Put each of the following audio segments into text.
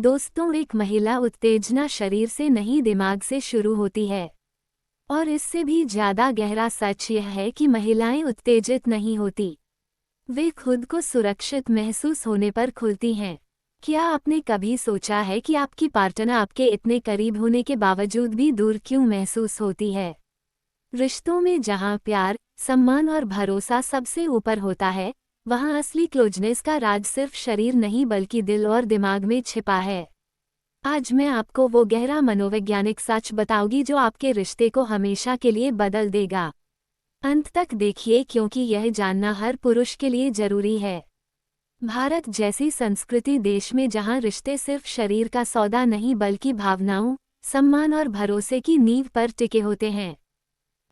दोस्तों, एक महिला उत्तेजना शरीर से नहीं दिमाग से शुरू होती है। और इससे भी ज्यादा गहरा सच यह है कि महिलाएं उत्तेजित नहीं होती, वे खुद को सुरक्षित महसूस होने पर खुलती हैं। क्या आपने कभी सोचा है कि आपकी पार्टनर आपके इतने करीब होने के बावजूद भी दूर क्यों महसूस होती है? रिश्तों में जहां प्यार, सम्मान और भरोसा सबसे ऊपर होता है, वहां असली क्लोजनेस का राज सिर्फ शरीर नहीं बल्कि दिल और दिमाग में छिपा है। आज मैं आपको वो गहरा मनोवैज्ञानिक सच बताऊंगी जो आपके रिश्ते को हमेशा के लिए बदल देगा। अंत तक देखिए, क्योंकि यह जानना हर पुरुष के लिए जरूरी है। भारत जैसी संस्कृति देश में जहां रिश्ते सिर्फ शरीर का सौदा नहीं बल्कि भावनाओं, सम्मान और भरोसे की नींव पर टिके होते हैं,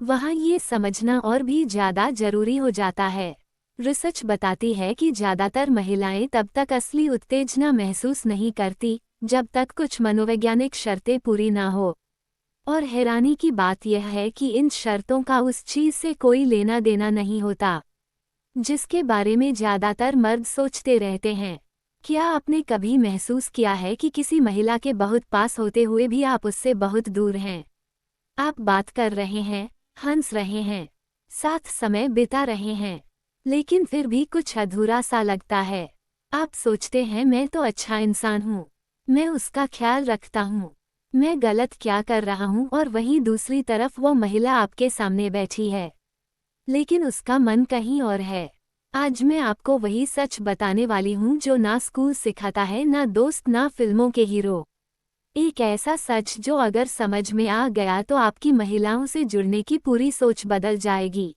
वहां ये समझना और भी ज्यादा जरूरी हो जाता है। रिसर्च बताती है कि ज्यादातर महिलाएं तब तक असली उत्तेजना महसूस नहीं करती जब तक कुछ मनोवैज्ञानिक शर्तें पूरी ना हो। और हैरानी की बात यह है कि इन शर्तों का उस चीज से कोई लेना देना नहीं होता जिसके बारे में ज्यादातर मर्द सोचते रहते हैं। क्या आपने कभी महसूस किया है कि किसी महिला के बहुत पास होते हुए भी आप उससे बहुत दूर हैं? आप बात कर रहे हैं, हंस रहे हैं, साथ समय बिता रहे हैं, लेकिन फिर भी कुछ अधूरा सा लगता है। आप सोचते हैं, मैं तो अच्छा इंसान हूँ, मैं उसका ख्याल रखता हूँ, मैं गलत क्या कर रहा हूँ? और वहीं दूसरी तरफ वो महिला आपके सामने बैठी है, लेकिन उसका मन कहीं और है। आज मैं आपको वही सच बताने वाली हूँ जो ना स्कूल सिखाता है, ना दोस्त, ना फिल्मों के हीरो। एक ऐसा सच जो अगर समझ में आ गया तो आपकी महिलाओं से जुड़ने की पूरी सोच बदल जाएगी।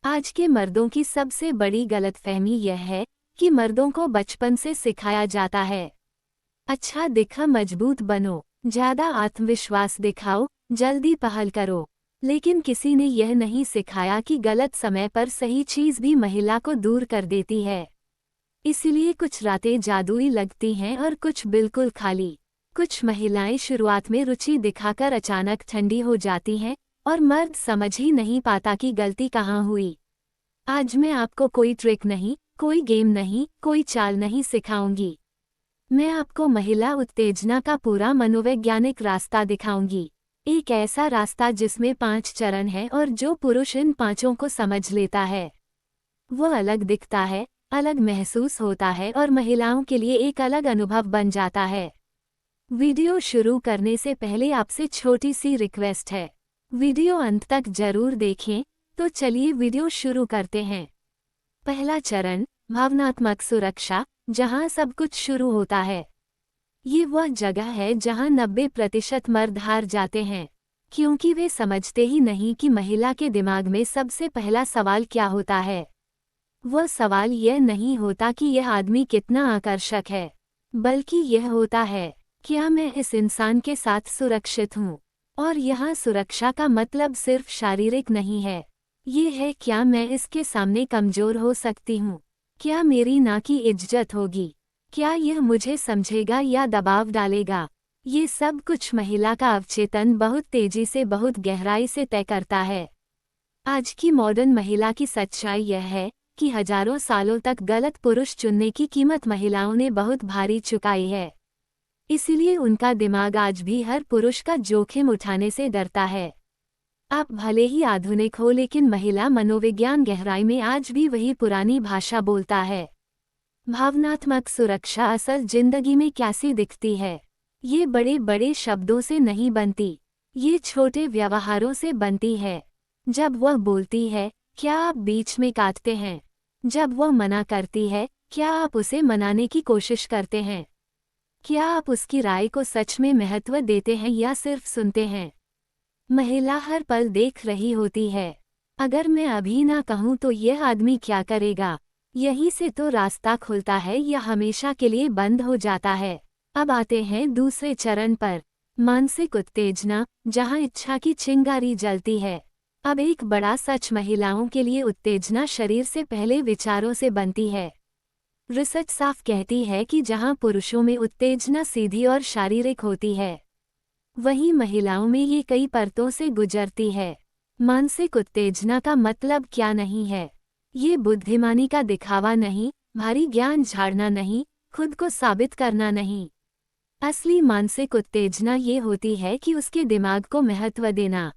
आज के मर्दों की सबसे बड़ी गलतफहमी यह है कि मर्दों को बचपन से सिखाया जाता है, अच्छा दिखा, मजबूत बनो, ज्यादा आत्मविश्वास दिखाओ, जल्दी पहल करो। लेकिन किसी ने यह नहीं सिखाया कि गलत समय पर सही चीज भी महिला को दूर कर देती है। इसीलिए कुछ रातें जादुई लगती हैं और कुछ बिल्कुल खाली। कुछ महिलाएं शुरुआत में रुचि दिखाकर अचानक ठंडी हो जाती हैं और मर्द समझ ही नहीं पाता कि गलती कहाँ हुई। आज मैं आपको कोई ट्रिक नहीं, कोई गेम नहीं, कोई चाल नहीं सिखाऊंगी। मैं आपको महिला उत्तेजना का पूरा मनोवैज्ञानिक रास्ता दिखाऊंगी। एक ऐसा रास्ता जिसमें 5 चरण हैं और जो पुरुष इन 5 को समझ लेता है, वो अलग दिखता है, अलग महसूस होता है और महिलाओं के लिए एक अलग अनुभव बन जाता है। वीडियो शुरू करने से पहले आपसे छोटी सी रिक्वेस्ट है, वीडियो अंत तक जरूर देखें। तो चलिए वीडियो शुरू करते हैं। पहला चरण, भावनात्मक सुरक्षा, जहां सब कुछ शुरू होता है। ये वह जगह है जहां 90% मर्द हार जाते हैं, क्योंकि वे समझते ही नहीं कि महिला के दिमाग में सबसे पहला सवाल क्या होता है। वह सवाल यह नहीं होता कि यह आदमी कितना आकर्षक है, बल्कि यह होता है, क्या मैं इस इंसान के साथ सुरक्षित हूँ? और यहाँ सुरक्षा का मतलब सिर्फ शारीरिक नहीं है, ये है, क्या मैं इसके सामने कमजोर हो सकती हूँ? क्या मेरी ना की इज्जत होगी? क्या यह मुझे समझेगा या दबाव डालेगा? ये सब कुछ महिला का अवचेतन बहुत तेजी से, बहुत गहराई से तय करता है। आज की मॉडर्न महिला की सच्चाई यह है कि हजारों सालों तक गलत पुरुष चुनने की कीमत महिलाओं ने बहुत भारी चुकाई है। इसीलिए उनका दिमाग आज भी हर पुरुष का जोखिम उठाने से डरता है। आप भले ही आधुनिक हो, लेकिन महिला मनोविज्ञान गहराई में आज भी वही पुरानी भाषा बोलता है। भावनात्मक सुरक्षा असल जिंदगी में कैसी दिखती है? ये बड़े बड़े शब्दों से नहीं बनती, ये छोटे व्यवहारों से बनती है। जब वह बोलती है, क्या आप बीच में काटते हैं? जब वह मना करती है, क्या आप उसे मनाने की कोशिश करते हैं? क्या आप उसकी राय को सच में महत्व देते हैं या सिर्फ सुनते हैं? महिला हर पल देख रही होती है, अगर मैं अभी ना कहूँ तो यह आदमी क्या करेगा? यहीं से तो रास्ता खुलता है या हमेशा के लिए बंद हो जाता है। अब आते हैं दूसरे चरण पर, मानसिक उत्तेजना, जहां इच्छा की चिंगारी जलती है। अब एक बड़ा सच, महिलाओं के लिए उत्तेजना शरीर से पहले विचारों से बनती है। रिसर्च साफ कहती है कि जहां पुरुषों में उत्तेजना सीधी और शारीरिक होती है, वहीं महिलाओं में ये कई परतों से गुजरती है। मानसिक उत्तेजना का मतलब क्या नहीं है? ये बुद्धिमानी का दिखावा नहीं, भारी ज्ञान झाड़ना नहीं, खुद को साबित करना नहीं। असली मानसिक उत्तेजना ये होती है कि उसके दिमाग को महत्व देना।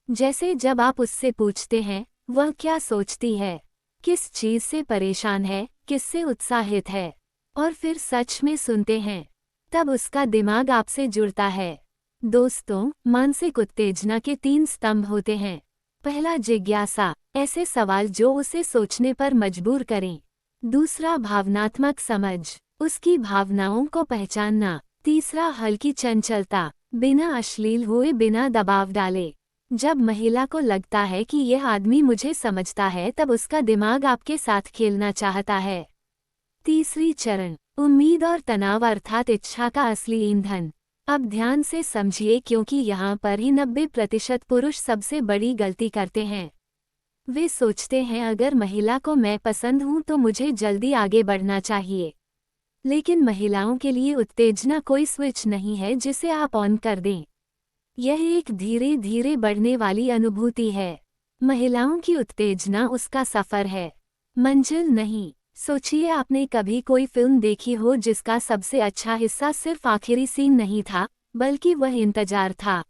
जैसे जब आप उससे पूछते हैं, वह क्या सोचती है, किस चीज से परेशान है, किससे उत्साहित है, और फिर सच में सुनते हैं, तब उसका दिमाग आपसे जुड़ता है। दोस्तों, मानसिक उत्तेजना के 3 स्तंभ होते हैं। पहला, जिज्ञासा, ऐसे सवाल जो उसे सोचने पर मजबूर करें। दूसरा, भावनात्मक समझ, उसकी भावनाओं को पहचानना। तीसरा, हल्की चंचलता, बिना अश्लील हुए, बिना दबाव डाले। जब महिला को लगता है कि यह आदमी मुझे समझता है, तब उसका दिमाग आपके साथ खेलना चाहता है। तीसरी चरण, उम्मीद और तनाव अर्थात इच्छा का असली ईंधन। अब ध्यान से समझिए, क्योंकि यहाँ पर ही 90% पुरुष सबसे बड़ी गलती करते हैं। वे सोचते हैं अगर महिला को मैं पसंद हूँ तो मुझे जल्दी आगे बढ़ना चाहिए। लेकिन महिलाओं के लिए उत्तेजना कोई स्विच नहीं है जिसे आप ऑन कर दें। यह एक धीरे धीरे बढ़ने वाली अनुभूति है। महिलाओं की उत्तेजना उसका सफर है, मंजिल नहीं। सोचिए, आपने कभी कोई फिल्म देखी हो जिसका सबसे अच्छा हिस्सा सिर्फ आखिरी सीन नहीं था, बल्कि वह इंतजार था,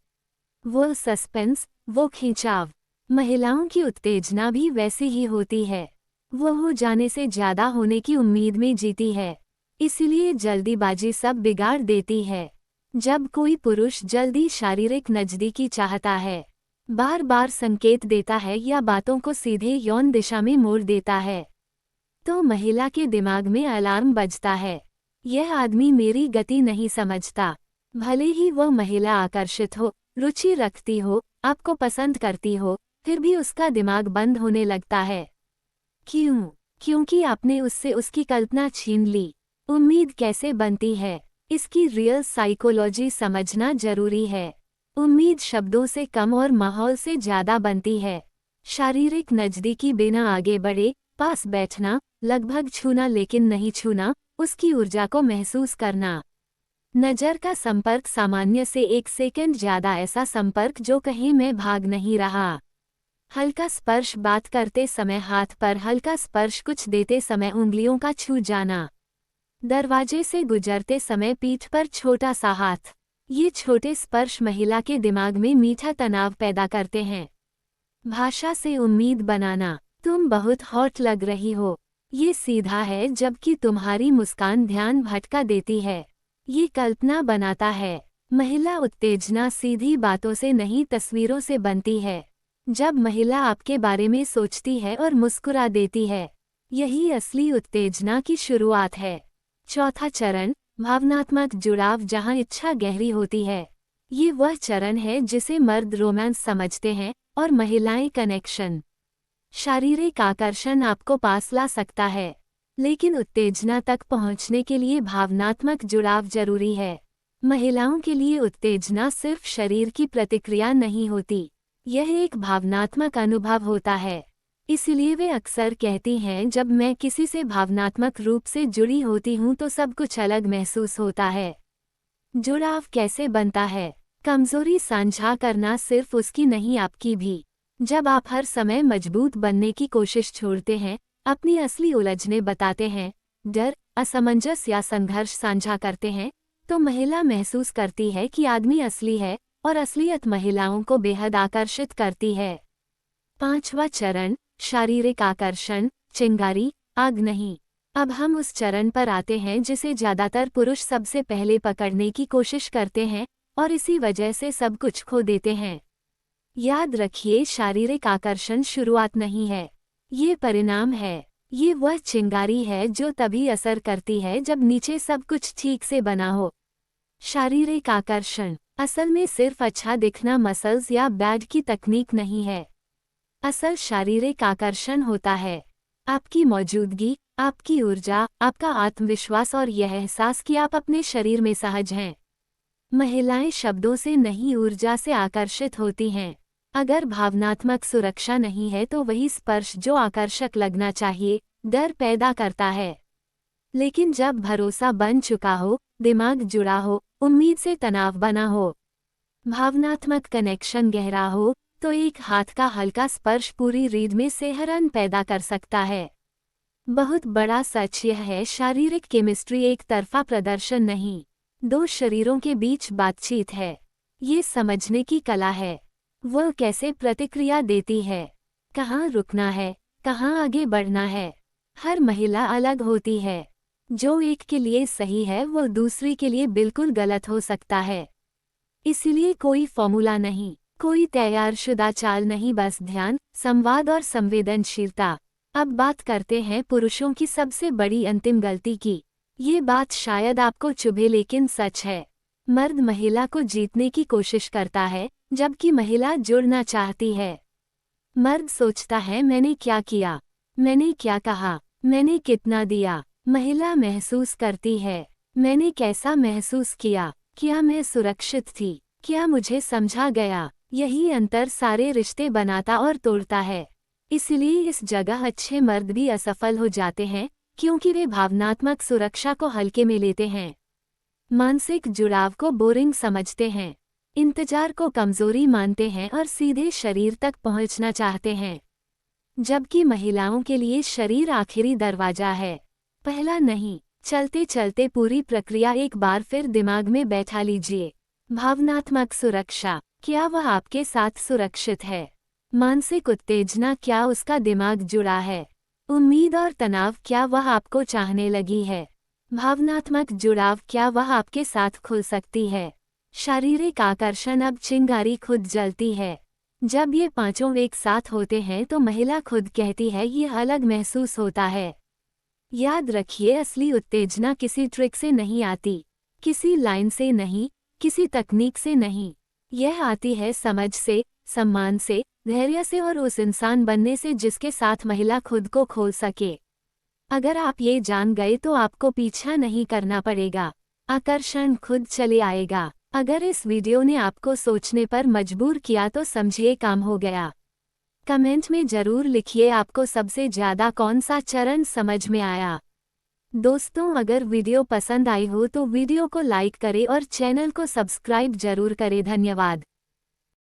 वो सस्पेंस, वो खिंचाव। महिलाओं की उत्तेजना भी वैसी ही होती है। वो हो जाने से ज्यादा होने की उम्मीद में जीती है, इसीलिए जल्दीबाजी सब बिगाड़ देती है। जब कोई पुरुष जल्दी शारीरिक नज़दीकी चाहता है, बार बार संकेत देता है या बातों को सीधे यौन दिशा में मोड़ देता है, तो महिला के दिमाग में अलार्म बजता है। यह आदमी मेरी गति नहीं समझता। भले ही वह महिला आकर्षित हो, रुचि रखती हो, आपको पसंद करती हो, फिर भी उसका दिमाग बंद होने लगता है। क्यों? क्योंकि आपने उससे उसकी कल्पना छीन ली। उम्मीद कैसे बनती है, इसकी रियल साइकोलॉजी समझना जरूरी है। उम्मीद शब्दों से कम और माहौल से ज्यादा बनती है। शारीरिक नज़दीकी, बिना आगे बढ़े, पास बैठना, लगभग छूना लेकिन नहीं छूना, उसकी ऊर्जा को महसूस करना। नज़र का संपर्क, सामान्य से 1 सेकंड ज्यादा ऐसा संपर्क जो कहे मैं भाग नहीं रहा। हल्का स्पर्श, बात करते समय हाथ पर हल्का स्पर्श, कुछ देते समय उंगलियों का छू जाना, दरवाजे से गुजरते समय पीठ पर छोटा सा हाथ। ये छोटे स्पर्श महिला के दिमाग में मीठा तनाव पैदा करते हैं। भाषा से उम्मीद बनाना, तुम बहुत हॉट लग रही हो, ये सीधा है, जबकि तुम्हारी मुस्कान ध्यान भटका देती है। ये कल्पना बनाता है। महिला उत्तेजना सीधी बातों से नहीं, तस्वीरों से बनती है। जब महिला आपके बारे में सोचती है और मुस्कुरा देती है, यही असली उत्तेजना की शुरुआत है। चौथा चरण, भावनात्मक जुड़ाव, जहां इच्छा गहरी होती है। ये वह चरण है जिसे मर्द रोमांस समझते हैं और महिलाएं कनेक्शन। शारीरिक आकर्षण आपको पास ला सकता है, लेकिन उत्तेजना तक पहुंचने के लिए भावनात्मक जुड़ाव जरूरी है। महिलाओं के लिए उत्तेजना सिर्फ शरीर की प्रतिक्रिया नहीं होती, यह एक भावनात्मक अनुभव होता है। इसलिए वे अक्सर कहती हैं, जब मैं किसी से भावनात्मक रूप से जुड़ी होती हूँ तो सब कुछ अलग महसूस होता है। जुड़ाव कैसे बनता है? कमजोरी साझा करना, सिर्फ उसकी नहीं आपकी भी। जब आप हर समय मजबूत बनने की कोशिश छोड़ते हैं, अपनी असली उलझने बताते हैं, डर, असमंजस या संघर्ष साझा करते हैं, तो महिला महसूस करती है कि आदमी असली है, और असलियत महिलाओं को बेहद आकर्षित करती है। पांचवा चरण, शारीरिक आकर्षण, चिंगारी, आग नहीं। अब हम उस चरण पर आते हैं जिसे ज्यादातर पुरुष सबसे पहले पकड़ने की कोशिश करते हैं, और इसी वजह से सब कुछ खो देते हैं। याद रखिए, शारीरिक आकर्षण शुरुआत नहीं है, ये परिणाम है। ये वह चिंगारी है जो तभी असर करती है जब नीचे सब कुछ ठीक से बना हो। शारीरिक आकर्षण असल में सिर्फ अच्छा दिखना, मसल्स या बैड की तकनीक नहीं है। असल शारीरिक आकर्षण होता है आपकी मौजूदगी, आपकी ऊर्जा, आपका आत्मविश्वास और यह एहसास कि आप अपने शरीर में सहज हैं। महिलाएं शब्दों से नहीं, ऊर्जा से आकर्षित होती हैं। अगर भावनात्मक सुरक्षा नहीं है तो वही स्पर्श जो आकर्षक लगना चाहिए, डर पैदा करता है। लेकिन जब भरोसा बन चुका हो, दिमाग जुड़ा हो, उम्मीद से तनाव बना हो, भावनात्मक कनेक्शन गहरा हो, तो एक हाथ का हल्का स्पर्श पूरी रीढ़ में सिहरन पैदा कर सकता है। बहुत बड़ा सच यह है, शारीरिक केमिस्ट्री एक तरफा प्रदर्शन नहीं। दो शरीरों के बीच बातचीत है। ये समझने की कला है। वह कैसे प्रतिक्रिया देती है, कहाँ रुकना है, कहाँ आगे बढ़ना है। हर महिला अलग होती है। जो एक के लिए सही है वह दूसरी के लिए बिल्कुल गलत हो सकता है। इसलिए कोई फॉर्मूला नहीं, कोई तैयारशुदा चाल नहीं, बस ध्यान, संवाद और संवेदनशीलता। अब बात करते हैं पुरुषों की सबसे बड़ी अंतिम गलती की। ये बात शायद आपको चुभे लेकिन सच है। मर्द महिला को जीतने की कोशिश करता है, जबकि महिला जुड़ना चाहती है। मर्द सोचता है मैंने क्या किया, मैंने क्या कहा, मैंने कितना दिया। महिला महसूस करती है मैंने कैसा महसूस किया, क्या मैं सुरक्षित थी, क्या मुझे समझा गया। यही अंतर सारे रिश्ते बनाता और तोड़ता है। इसलिए इस जगह अच्छे मर्द भी असफल हो जाते हैं, क्योंकि वे भावनात्मक सुरक्षा को हल्के में लेते हैं, मानसिक जुड़ाव को बोरिंग समझते हैं, इंतजार को कमजोरी मानते हैं और सीधे शरीर तक पहुंचना चाहते हैं। जबकि महिलाओं के लिए शरीर आखिरी दरवाजा है, पहला नहीं। चलते चलते पूरी प्रक्रिया एक बार फिर दिमाग में बैठा लीजिए। भावनात्मक सुरक्षा, क्या वह आपके साथ सुरक्षित है? मानसिक उत्तेजना, क्या उसका दिमाग जुड़ा है? उम्मीद और तनाव, क्या वह आपको चाहने लगी है? भावनात्मक जुड़ाव, क्या वह आपके साथ खुल सकती है? शारीरिक आकर्षण, अब चिंगारी खुद जलती है। जब ये पांचों एक साथ होते हैं तो महिला खुद कहती है ये अलग महसूस होता है। याद रखिए, असली उत्तेजना किसी ट्रिक से नहीं आती, किसी लाइन से नहीं, किसी तकनीक से नहीं। यह आती है समझ से, सम्मान से, धैर्य से और उस इंसान बनने से जिसके साथ महिला खुद को खोल सके। अगर आप ये जान गए तो आपको पीछा नहीं करना पड़ेगा, आकर्षण खुद चले आएगा। अगर इस वीडियो ने आपको सोचने पर मजबूर किया तो समझिए काम हो गया। कमेंट में जरूर लिखिए आपको सबसे ज़्यादा कौन सा चरण समझ में आया। दोस्तों, अगर वीडियो पसंद आई हो तो वीडियो को लाइक करें और चैनल को सब्सक्राइब जरूर करें। धन्यवाद।